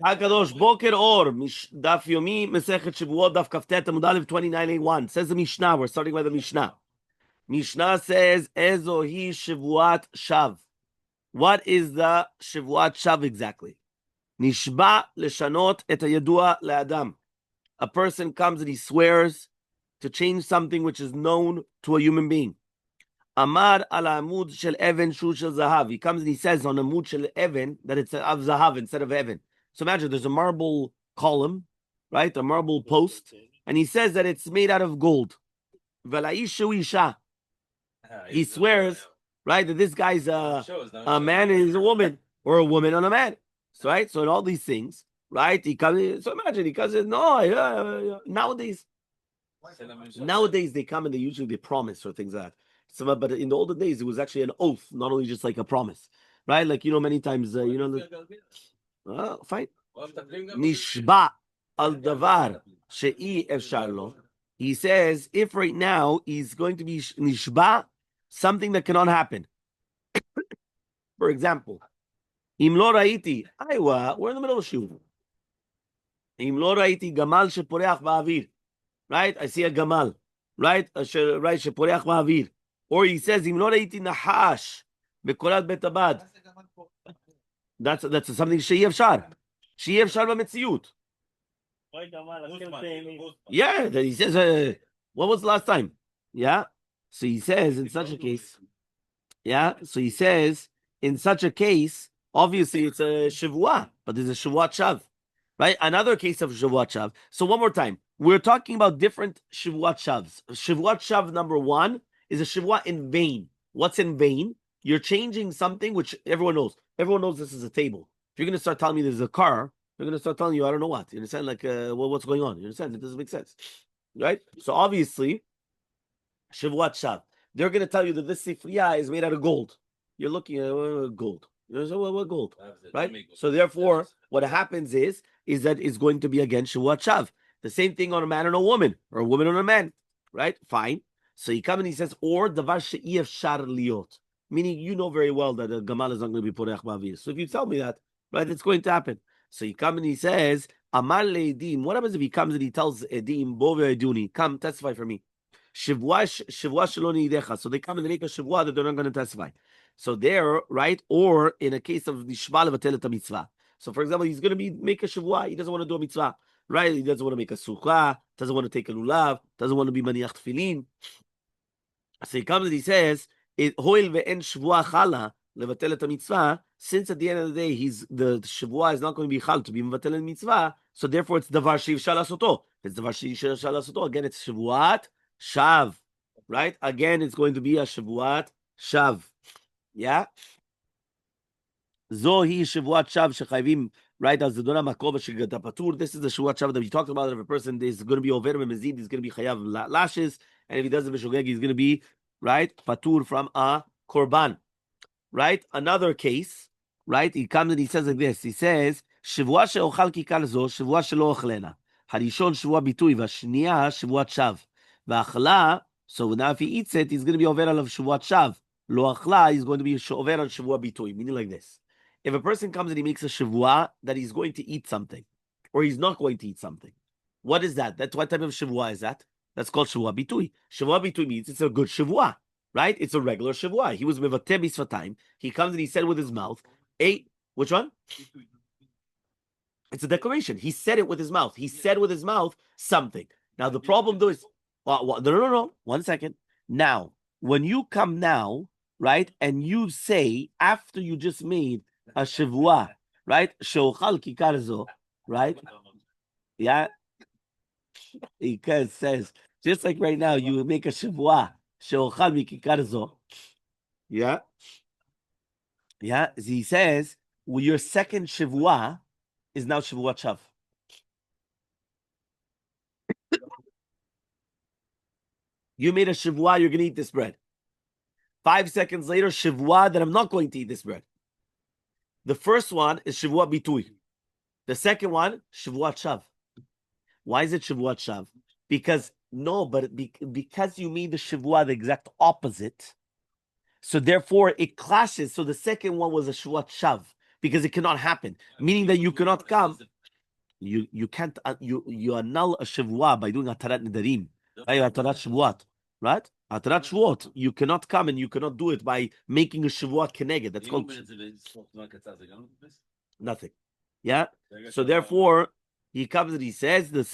HaKadosh, Boker Or, Daf Yomi, Masechet Shevuot Daf Kaftet, Amud Aleph 29a1. Says the Mishnah, we're starting by the Mishnah. Mishnah says, Ezohi Shevuat Shav. What is the Shevuat Shav exactly? Nishba leshanot et hayadua le'adam. A person comes and he swears to change something which is known to a human being. Amar ala amud shel even shu shel zahav. He comes and he says on amud shel even that it's of zahav instead of even. So imagine there's a marble column, right? A marble post, and he says that it's made out of gold. V'la'ishu isha. He swears, right, that this guy's a man and he's a woman, or a woman on a man. So, right? So in all these things, right? He comes. So imagine he comes in. No, nowadays they come and they usually promise or things like that. So, but in the older days, it was actually an oath, not only just like a promise, right? Like many times, fine. Nishba al davar she'i efshar lo. He says if right now he's going to be nishba, something that cannot happen. For example. Im lo raiti, we're in the middle of Shiv. Im lo raiti gamal sheporeach ba'avir. Right? I see a gamal. Right? Right, sheporeach ba'avir. Or he says, Im lo raiti nahash bekorat betabad. That's something she'yev shar. She'yev shar b'metziut. Yeah, he says, what was the last time? Yeah? So he says, in such a case, in such a case, obviously, it's a Shevuah, but there's a Shevuat Shav, right? Another case of Shevuat Shav. So one more time, we're talking about different Shevuat Shavs. Shevuat Shav number one is a Shevuah in vain. What's in vain? You're changing something which everyone knows. Everyone knows this is a table. If you're going to start telling me there's a car, they're going to start telling you, I don't know what. You understand? Like, what's going on? You understand? It doesn't make sense, right? So obviously, Shevuat Shav. They're going to tell you that this Sifriya is made out of gold. You're looking at gold. What gold, right? So therefore, what happens is that it's going to be against Shevuat Shav. The same thing on a man and a woman, or a woman and a man, right? Fine. So he comes and he says, or davar she'iev shar liot, meaning you know very well that the gamal is not going to be porech ba'avir. So if you tell me that, right, it's going to happen. So he comes and he says, amar le'edim. What happens if he comes and he tells edim, bo ve'eduni, come testify for me. Shevuah shelo ni'idecha. So they come and they make a shevuah that they're not going to testify. So there, right? Or in a case of nishba levatel et mitzvah. So for example, he's going to make a shevuah. He doesn't want to do a mitzvah, right? He doesn't want to make a sukkah. Doesn't want to take a lulav. Doesn't want to be maniach tefillin. So he comes and he says, "Hoil ve'en shevuah chala levatel et mitzvah." Since at the end of the day, the shevuah is not going to be chal to be mevatel et mitzvah. So therefore, it's davar she'ifshar lasoto. It's davar she'ifshar lasoto. Again, it's shevuat shav, right? Again, it's going to be a shevuat shav. Yeah. Zohi Shevuat Shav Shechayvim, right? As the Dona Makova Shigata Patur. This is the Shevuat Shav that we talked about. If a person is going to be over Mezid, he's going to be Chayav lashes, and if he does the Meshogeg, he's going to be right Patur from a Korban. Right? Another case, right? He comes and he says like this. He says, Shevuat Sheochal Kikar Zo, Shevuat Shelo Ochlena. Harishon Shevuat Bitui, Vashniya Shevuat Shav. V'achla, so now if he eats it, he's going to be over of Shevuat Shav. Lo achla is going to be over on Shevuah bitui, meaning like this. If a person comes and he makes a Shevuah that he's going to eat something, or he's not going to eat something, what is that? That's what type of Shevuah is that? That's called Shevuah bitui. Shevuah bitui means it's a good Shevuah, right? It's a regular Shevuah. He was mevateh bisfatayim. He comes and he said with his mouth, which one? It's a declaration. He said it with his mouth. He said with his mouth something. Now the problem though is, no. 1 second. Now, when you come now, right, and you say after you just made a shevuah, right, sheochal kikar zo, right, yeah, because it says just like right now you make a shevuah, sheochal mikikar zo, yeah. He says well, your second shevuah is now shevuat shav. You made a shevuah, you're going to eat this bread. 5 seconds later, shevuah that I'm not going to eat this bread. The first one is shevuah bitui. The second one, shevuat shav. Why is it shevuat shav? Because you made the shevuah the exact opposite. So therefore, it clashes. So the second one was a shevuat shav because it cannot happen. Meaning that you cannot come. You can't you annul a Shevuah by doing Atarat Nidarim, right? Atarat Shevuot, right? Atarat Shevuot, you cannot come and you cannot do it by making a Shevuah Keneged. That's called nothing. Yeah. So therefore, he comes and he says the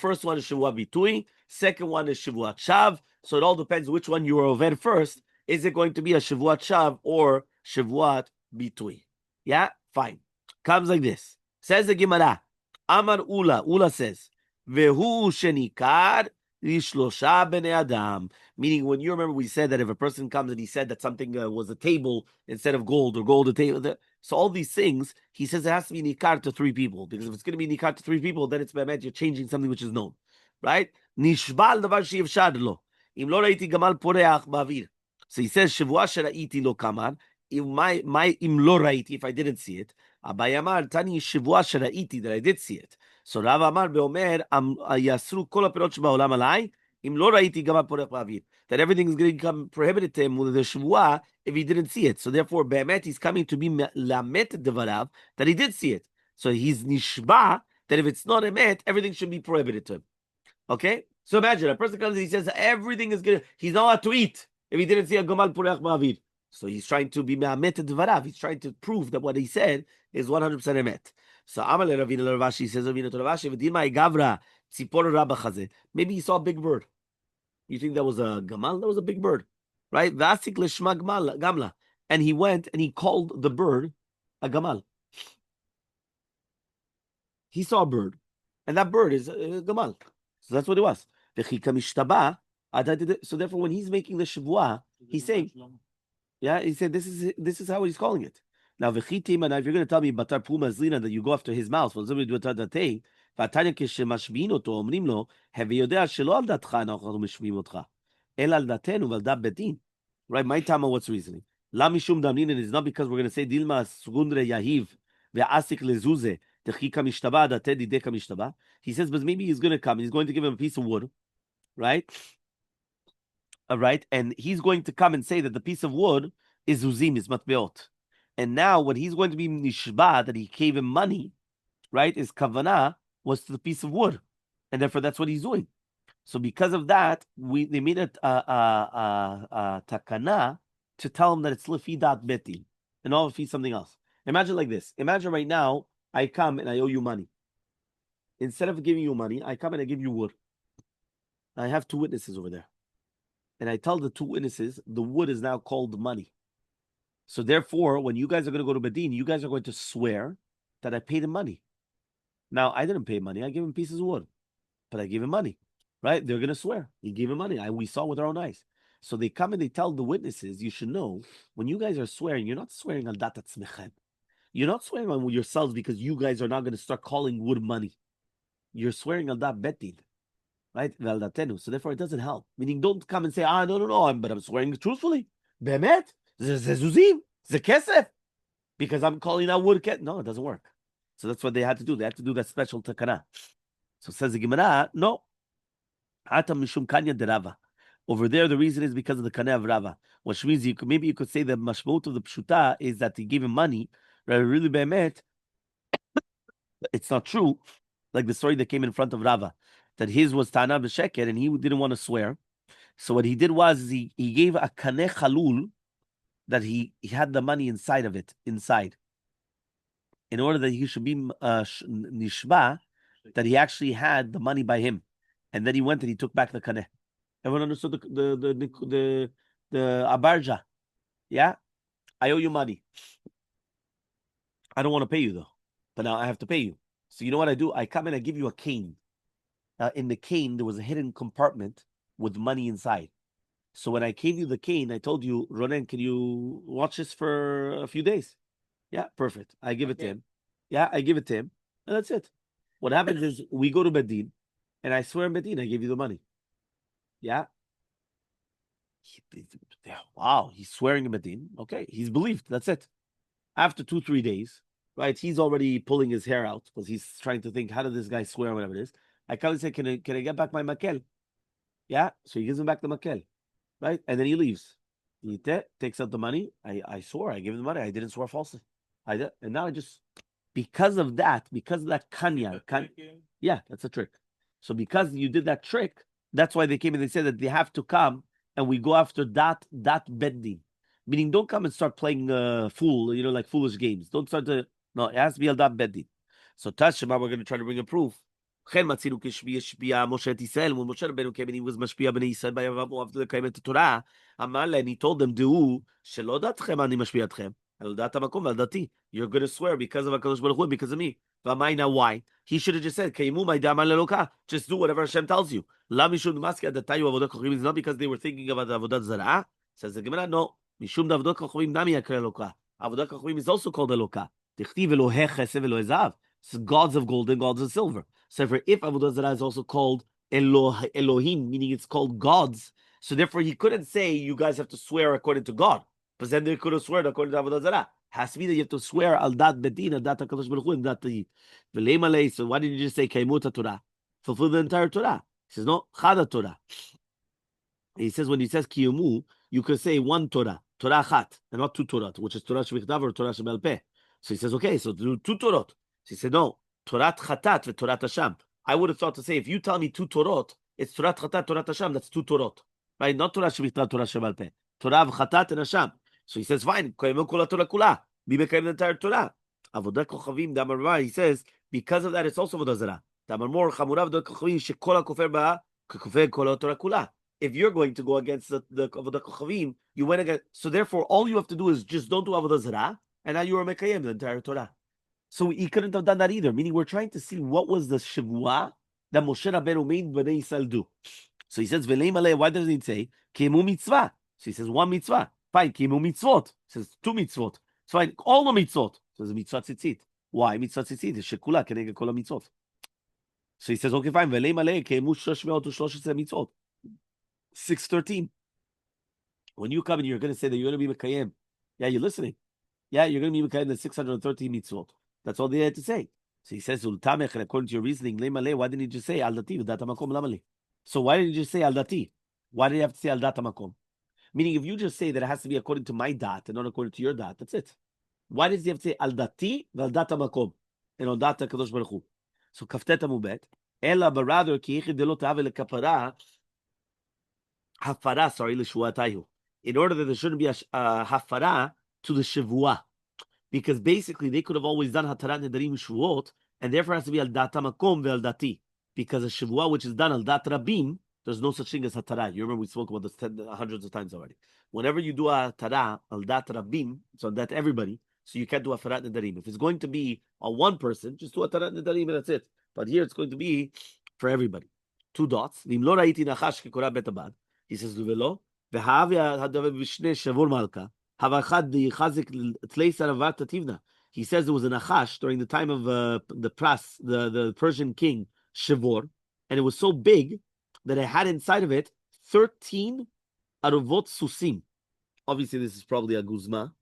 first one is Shevuah Bitui, second one is Shevuah Shav. So it all depends which one you are over first. Is it going to be a Shevuah Shav or Shevuah Bitui? Yeah, fine. Comes like this. Says the Gemara. Amar Ula says, Vehu shenikar lishlosha bnei adam. Meaning, when you remember, we said that if a person comes and he said that something was a table instead of gold, or gold a table. So all these things, he says it has to be nikar to three people, because if it's going to be nikar to three people, then it's be'emet, you're changing something which is known, right? Nishbal davar she'efshad lo. Im lo raiti gamal poreach ba'avir. So he says, Shevuah sheraiti lo kamar. My im lo raiti, if I didn't see it. Abai Amar Tani Shevuah sheraiti, that I did see it. So Rav Amar beomer yasru kol hapirot shebaolam alai im lo raiti gamal poreach ba'avir. That everything is going to become prohibited to him with the Shevuah if he didn't see it. So therefore, be'emet, he's coming to be lamet devarav, that he did see it. So he's nishba, that if it's not emet, everything should be prohibited to him. Okay? So imagine, a person comes and he says everything is good. He's not allowed to eat if he didn't see a gamal poreach ba'avir. So he's trying to be me'amet devarav. He's trying to prove that what he said is 100% emet. So Amaleh Ravina Ravashi says, Ravina to Ravashi, v'dilma gavra tzipor rabba chazeh. Maybe he saw a big bird. You think that was a gamal? That was a big bird, right? Vasik lishma gamla. And he went and he called the bird a gamal. He saw a bird, and that bird is a gamal. So that's what it was. So therefore, when he's making the Shevuah, he's saying, yeah, he said this is how he's calling it. Now, if you're going to tell me batar puma zlina that you go after his mouth, ועתניא כשמשביעים אותו, אומרים לו, הווי יודע שלא על דעתך אנחנו משביעים אותך, אלא על דעתנו ועל דעת בית דין. Right, my time, what's reasoning? למה משום דמנינן is not because we're going to say, דילמה סגונדרה יהיב, ועסיק לזוזה, דחי כמשתבע, דעתי דידי כמשתבע. He says, but maybe he's going to come, he's going to give him a piece of wood, right? Right, and he's going to come and say that the piece of wood is zuzim, is matbeot. And now, when he's going to be nishba, that he gave him money, right, is kavanah, was to the piece of wood, and therefore that's what he's doing. So because of that, they made a takana to tell him that it's lefidat betin, and all feed something else. Imagine like this. Imagine right now, I come and I owe you money. Instead of giving you money, I come and I give you wood. I have two witnesses over there, and I tell the two witnesses the wood is now called money. So therefore, when you guys are going to go to Bedin, you guys are going to swear that I paid him money. Now, I didn't pay money. I gave him pieces of wood, but I gave him money, right? They're going to swear. He gave him money. We saw with our own eyes. So they come and they tell the witnesses, you should know, when you guys are swearing, you're not swearing on dat atzmechem. You're not swearing on yourselves because you guys are not going to start calling wood money. You're swearing on dat betin, right? So therefore, it doesn't help. Meaning, don't come and say, no, but I'm swearing truthfully. Bemet, zezuzim, zekesef, because I'm calling that wood. No, it doesn't work. So that's what they had to do. They had to do that special takana. So says the Gemara, no. Over there, the reason is because of the kaneh of Rava, which means maybe you could say the mashmut of the pshuta is that he gave him money. Really, be'emet, it's not true. Like the story that came in front of Rava, that his was tana b'sheker and he didn't want to swear. So what he did was he gave a kaneh chalul that he had the money inside of it, in order that he should be nishba, that he actually had the money by him, and then he went and he took back the kaneh. Everyone understood the abarja? Yeah, I owe you money. I don't want to pay you though, but now I have to pay you. So you know what I do? I come and I give you a cane. In the cane there was a hidden compartment with money inside. So when I gave you the cane, I told you, Ronen, can you watch this for a few days? Yeah, perfect. I give it to him. Yeah, I give it to him. And that's it. What happens is we go to Bedin, and I swear in Bedin, I give you the money. Yeah. Wow, he's swearing in Bedin. Okay, he's believed. That's it. After 2-3 days, right, he's already pulling his hair out because he's trying to think, how did this guy swear or whatever it is? I come and say, can I get back my makel? Yeah, so he gives him back the makel, right? And then he leaves. He takes out the money. I swore. I gave him the money. I didn't swear falsely. And now I just, because of that kanya, yeah, that's a trick. So because you did that trick, that's why they came and they said that they have to come and we go after that bedding. Meaning, don't come and start playing fool, like foolish games. Don't start to, no, it has to be al dat bedding. So Tashema, we're going to try to bring a proof. When Moshe Rabbeinu came and he was mashpia b'nei Yisrael by after the Kaimet Torah, Amaleh, and he told them, "Do shelo datchem ani mashpia atchem al dat hamakom al dati." You're going to swear because of Hakadosh Baruch Hu, because of me. Now why? He should have just said, just do whatever Hashem tells you. It's not because they were thinking about the Avodat Zarah. Says the Gemara, no. Mishum Avodat Kochavim Nami Yakre Eloka. Avodat Kochavim is also called Eloka. Dichtiv Eloheh Chesed Eloheh Zav. It's gods of gold and gods of silver. So if Avodat Zarah is also called Elohim, meaning it's called gods, so therefore he couldn't say you guys have to swear according to God. But then they could have sworn according to Avodat Zarah. Has to be that you have to swear al dat bedin, al dat HaKadosh Baruch Hu, and dat the Elmaleh. So why didn't you just say Kaimuta Torah? Fulfill the entire Torah. He says no, Chada Torah. He says when he says Kiyumu, you could say one Torah, Torah Chat, and not two Torah, which is Torah Shemichtav or Torah Shebal Peh. So he says okay, so do two Torot. So he said no, Torah Chatat and Torah Hasham. I would have thought to say if you tell me two Torot, it's Torah Chatat, Torah Hasham. That's two Torot, right? Not Torah Shemichtav, Torah Shebal Peh. Torah Chatat and Hasham. So he says, fine, be the entire Torah. Avodat Kochavim, Damar Rabbi, he says, because of that, it's also Avodah Zarah. Damar Mor, Chamurav, Avodat Kochavim, Shekola Kofer Ba, Kofer Kola Torah Kula. If you're going to go against the Avodat Kochavim, you went against, so therefore, all you have to do is just don't do Avodah Zarah, and now you are Mekayem, the entire Torah. So he couldn't have done that either, meaning we're trying to see what was the Shevuah that Moshe Rabbeinu made Bnei Yisrael do. So he says, Elmaleh, why doesn't he say, Keimu Mitzvah? So he says, one mitzvah. Fine, Kimu mitzvot. Says two mitzvot. It's fine, all the mitzvot. Says mitzvah tzitzit. Why mitzvah tzitzit? It's shekula keneged kol mitzvot. So he says, okay, fine. Elmaleh keimu shosh meot u'shlosh mitzvot. 6:13. When you come and you're going to say that you're going to be mekayem, yeah, you're listening. Yeah, you're going to be mekayem the 613 mitzvot. That's all they had to say. So he says, ultamech, and according to your reasoning, Elmaleh, why didn't you just say al dati v'dat hamakom lamali? So why didn't you just say al dati? Why did you have to say al dat hamakom? Meaning, if you just say that it has to be according to my dat and not according to your dat, that's it. Why does he have to say al dati val dat makom and on dat Kadosh Baruch Hu? So kaftet amubet ela, but rather ki yichid delot ave lekapara hafara. Sorry, l'shuatayu. In order that there shouldn't be a hafara to the Shevuah, because basically they could have always done hatarat nedarim Shevuot, and therefore it has to be al dat makom ve'al dati, because a Shevuah which is done al dat rabim. There's no such thing as hatara. You remember we spoke about this hundreds of times already. Whenever you do a hatara, al dat rabim, so that everybody, so you can't do a farat nedarim. If it's going to be on one person, just do a tarat nedarim and that's it. But here it's going to be for everybody. Two dots. He says, Luvelo, he says there was a nachash during the time of the Persian king Shevor, and it was so big that it had inside of it 13 aruvot susim. Obviously, this is probably a guzma.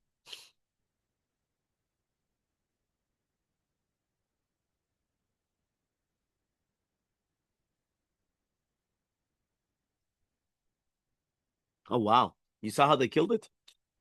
Oh wow! You saw how they killed it.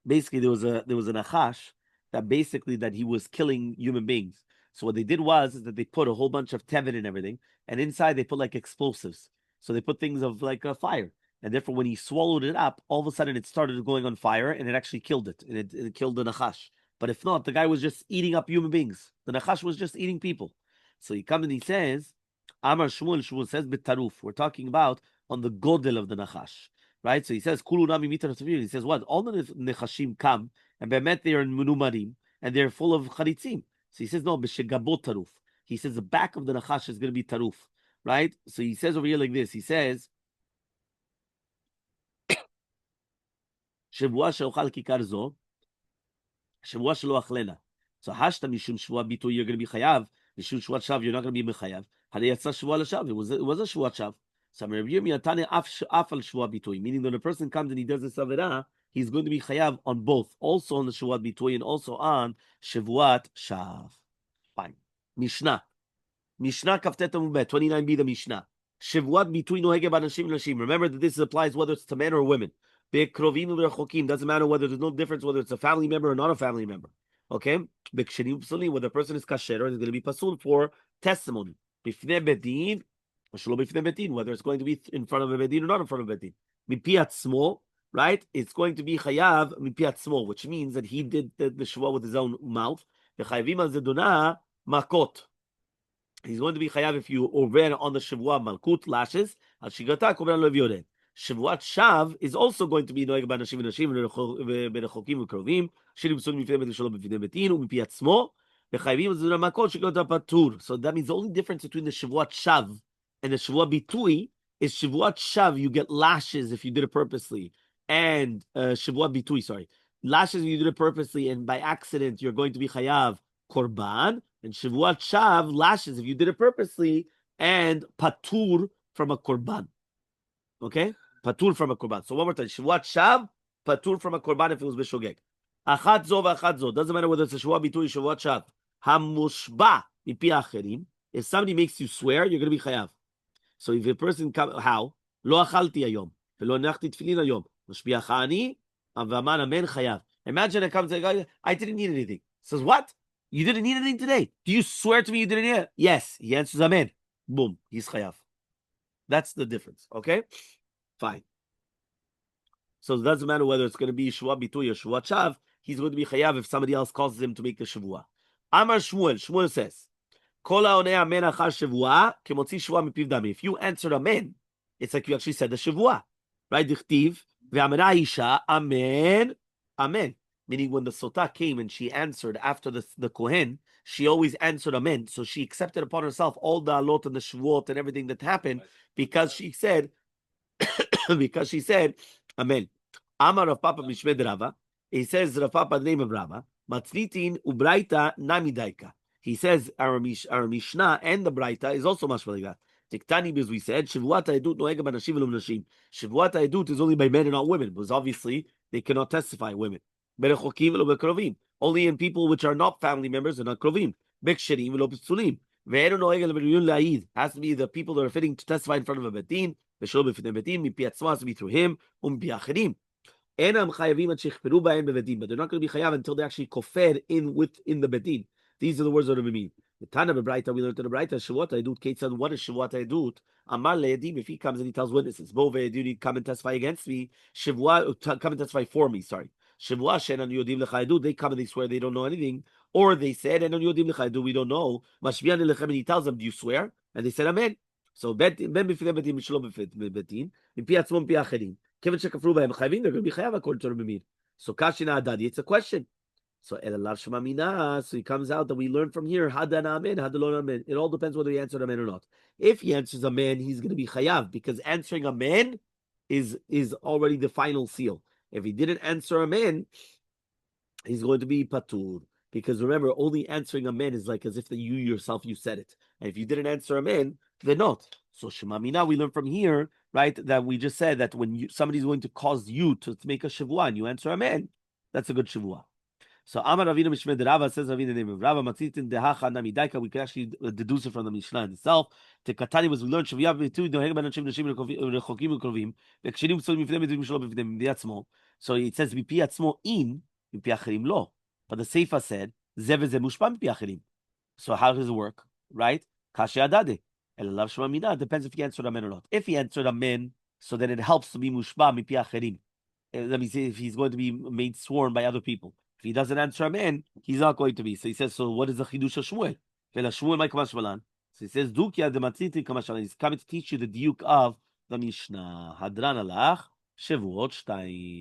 Basically, there was a nachash that he was killing human beings. So what they did was that they put a whole bunch of tevin and everything, and inside they put like explosives. So they put things of like a fire, and therefore when he swallowed it up, all of a sudden it started going on fire, and it actually killed it, and it killed the nachash. But if not, the guy was just eating up human beings. The nachash was just eating people. So he comes and he says, Amar Shmuel. Shmuel says betaruf. We're talking about on the godel of the nachash, right? So he says kulu nami mitar. He says what? All the nechashim come and bemet they are menumarim and they're full of charitzim. So he says no b'shegabot taruf. He says the back of the nachash is going to be taruf. Right? So he says over here like this. He says, Shevuah she'ochal kikar zo, Shevuah she'lo achlena. So hashta mishum Shevuah bitu, you're going to be chayav. Mishum Shevuah shav, you're not going to be mechayav. Hadei yatsa Shevuah l'shav. It was a Shevuah shav. So Rabbi Yirmiyah af al Shevuah bitu. Meaning when a person comes and he does this avera, he's going to be chayav on both, also on the Shevuah bitu and also on Shevuah shav. Fine. Mishnah. Mishnah kaftet amubet 29b the Mishnah. Shevuot between nohege banashim nashim. Remember that this applies whether it's to men or women. Be'krovim u'rechokim, doesn't matter whether there's no difference whether it's a family member or not a family member. Okay? When the person is kasher, it's going to be pasul for testimony. Bifnei bedin, or shelo bifnei bedin, whether it's going to be in front of a bedin or not in front of a bedin. Mipiat small, right? It's going to be chayav mipiat small, which means that he did the Shevuah with his own mouth. V'chayvim al zeduna makot. He's going to be chayav if you over on the Shevuah malkut lashes. Al shigata komer lo v'yored. Shevuat shav is also going to be noeg b'nashim v'nashim v'rechokim v'krovim. Shirim sunim mifnei betin shelo b'fnei betin u'mipiat small. V'chayvim zeduna makot shigata patur. So that means the only difference between the Shevuat shav and the Shevuat bitui is Shevuat shav you get lashes if you did it purposely, and Shevuat bitui, sorry, lashes if you did it purposely and by accident you're going to be chayav korban, and Shevuat shav lashes if you did it purposely, and patur from a korban. Okay, patur from a korban. So one more time, Shevuat shav patur from a korban if it was b'shogeg. Achat zo v'achat zo. Doesn't matter whether it's a Shevuat bitui, Shevuat shav. Hamushba mipi acherim. If somebody makes you swear, you're going to be chayav. So if a person comes, how? Lo achalti hayom, velo nechti tefillin hayom. Mashbiach ani, avaman amen chayav. Imagine it comes to a guy, I didn't need anything. Says, what? You didn't need anything today? Do you swear to me you didn't need it? Yes. He answers amen. Boom. He's chayav. That's the difference. Okay? Fine. So it doesn't matter whether it's going to be Shevuah bitui or Shevuah shav. He's going to be chayav if somebody else causes him to make the Shevuah. Amar Shmuel. Shmuel says, if you answered amen, it's like you actually said the Shevuah. Right? Amen. Amen. Meaning when the Sotah came and she answered after the Kohen, she always answered amen. So she accepted upon herself all the alot and the Shevuot and everything that happened because she said, amen. Amar Rav Papa Mishmed Rava. He says Rav Papa, the name of Rava, Matznitin ubraita namidaika. He says our Mishnah and the Braita is also mashma like that. Tiktani, because we said Shevuat Haedut noega b'nashim v'lo b'nashim. Shevuat Haedut is only by men and not women, because obviously they cannot testify women. Berechokim v'lo bekrovim. Only in people which are not family members and not krovim. Beksherim v'lo p'tzulim. Ve'enu noega l'b'riyun la'id. Has to be the people that are fitting to testify in front of a betin. V'shelo b'fnei betin mipi atzma, has to be through him. Mipi acherim. Enam chayavim ad shechperu b'hem bebetin. But they're not going to be chayav until they actually kofer in the betin. These are the words that are mean. The Tana Bebraita, we learned in the Braita, Shevuot Haedut, Ketzad, what is Shevuot Haedut? Amar le'edim, if he comes and he tells witnesses, Bo ve'edim, come and testify against me, Shevuot, come and testify for me, sorry. Shevuot, she'enan yodim lecha haedut, they come and they swear they don't know anything, or they said, enan yodim lecha haedut, we don't know, Mashvian lechem, and he tells them, do you swear? And they said, amen. So, ben b'fnei betin, mishlo betin, mipi atzmo mipi acherim, kevin shekafru b'hem chayvim, they're going to be chayav according to Rabbi Meir. So, kashina adadi, it's a question. So so he comes out that we learn from here, hadan amen, hadalon amen. It all depends whether he answered amen or not. If he answers amen, he's going to be chayav, because answering amen is already the final seal. If he didn't answer amen, he's going to be patur. Because remember, only answering amen is like as if you yourself, you said it. And if you didn't answer amen, then not. So Shema Mina, we learn from here, right, that we just said that when somebody's going to cause you to make a Shevuah and you answer amen, that's a good Shevuah. So Amar Ravina Mishmed Rava, says Ravina the name of Rava, Matzitin Dehacha Namidaika, we can actually deduce it from the Mishnah itself. The Katani was we learned Shaviyav Vitu Doheg Banachim Nashim Rechokim Ukrovim, Vekshinim Tzol Mifnei Mitzvim Shlo B'Vnei Miyatzmo. So it says Mipi Atzmo in Mipi Acherim Lo. But the Seifa said Zev Ze Mushpa Mipi Acherim. So how does it work? Right? Kashi Adade. Elav Shema Mina. Depends if he answered amen or not. If he answered amen, so then it helps to be Mushpa Mipi Acherim. Let me see if he's going to be made sworn by other people. If he doesn't answer amen, he's not going to be. So he says, so what is the chidush of Shmuel? So he says, Dukia de Matziti Kamashmalan. He's coming to teach you the diuk of the Mishnah. Hadran alach, Shevuot Shtayim.